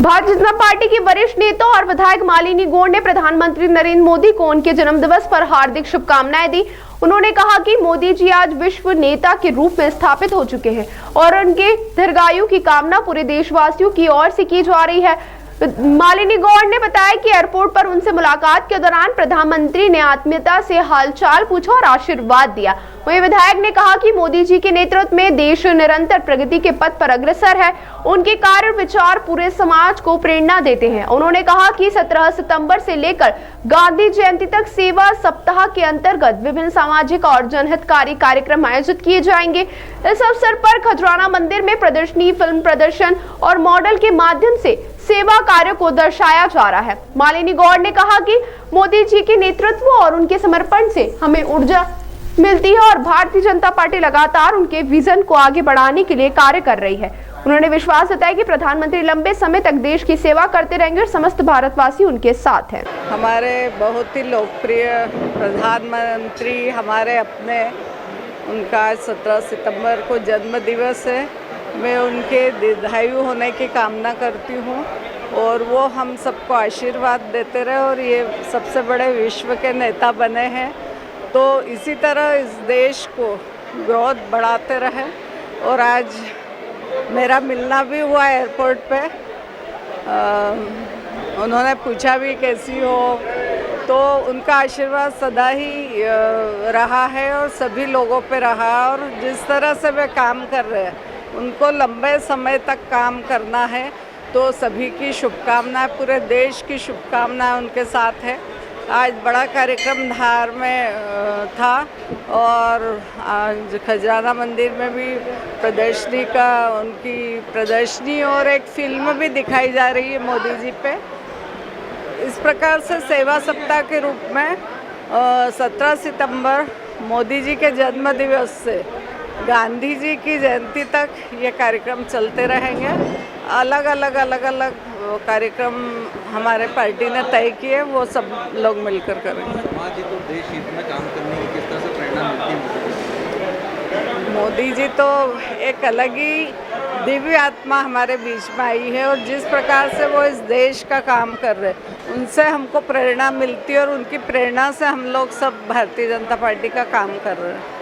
Bharatiya Janata party की वरिष्ठ नेता और विधायक मालिनी गौड़ ने प्रधानमंत्री नरेंद्र मोदी को उनके जन्मदिवस पर हार्दिक शुभकामनाएं दी। उन्होंने कहा कि मोदी जी आज विश्व नेता के रूप में स्थापित हो चुके हैं और उनके दीर्घायु की कामना पूरे देशवासियों की ओर से की जा रही है। मालिनी गौड़ ने बताया कि एयरपोर्ट पर उनसे मुलाकात के दौरान प्रधानमंत्री ने आत्मीयता से हालचाल पूछा और आशीर्वाद दिया। वहीं विधायक ने कहा कि मोदी जी के नेतृत्व में देश निरंतर प्रगति के पथ पर अग्रसर है। उनके कार्य विचार पूरे समाज को प्रेरणा देते हैं। उन्होंने कहा कि 17 सितंबर से लेकर गांधी जयंती तक सेवा सप्ताह के अंतर्गत विभिन्न सामाजिक और जनहितकारी कार्यक्रम आयोजित किए जाएंगे। इस अवसर पर खजराना मंदिर में प्रदर्शनी, फिल्म प्रदर्शन और मॉडल के माध्यम से सेवा कार्य को दर्शाया जा रहा है। मालिनी गौड़ ने कहा कि मोदी जी के नेतृत्व और उनके समर्पण से हमें ऊर्जा मिलती है और भारतीय जनता पार्टी लगातार उनके विजन को आगे बढ़ाने के लिए कार्य कर रही है। उन्होंने विश्वास जताया कि प्रधानमंत्री लंबे समय तक देश की सेवा करते रहेंगे और समस्त भारतवासी उनके साथ हैं। हमारे बहुत ही लोकप्रिय प्रधानमंत्री हमारे अपने, उनका 17 सितंबर को जन्म दिवस है। मैं उनके दीर्घायु होने की कामना करती हूँ और वो हम सबको आशीर्वाद देते रहे और ये सबसे बड़े विश्व के नेता बने हैं। तो इसी तरह इस देश को ग्रोथ बढ़ाते रहे। और आज मेरा मिलना भी हुआ एयरपोर्ट पे। उन्होंने पूछा भी कैसी हो, तो उनका आशीर्वाद सदा ही रहा है और सभी लोगों पे रहा। और जिस तरह से वे काम कर रहे हैं, उनको लंबे समय तक काम करना है। तो सभी की शुभकामनाएं, पूरे देश की शुभकामनाएं उनके साथ है। आज बड़ा कार्यक्रम धार में था और आज खजराना मंदिर में भी प्रदर्शनी का, उनकी प्रदर्शनी और एक फिल्म भी दिखाई जा रही है मोदी जी पे। इस प्रकार से सेवा सप्ताह के रूप में 17 सितंबर मोदी जी के जन्म दिवस से गांधी जी की जयंती तक ये कार्यक्रम चलते रहेंगे। अलग अलग कार्यक्रम हमारे पार्टी ने तय किए, वो सब लोग मिलकर करेंगे। समाज तो देश हित में काम करने की किस तरह से प्रेरणा मिलती है? मोदी जी तो एक अलग ही दिव्य आत्मा हमारे बीच में आई है और जिस प्रकार से वो इस देश का काम कर रहे हैं, उनसे हमको प्रेरणा मिलती है और उनकी प्रेरणा से हम लोग सब भारतीय जनता पार्टी का काम कर रहे हैं।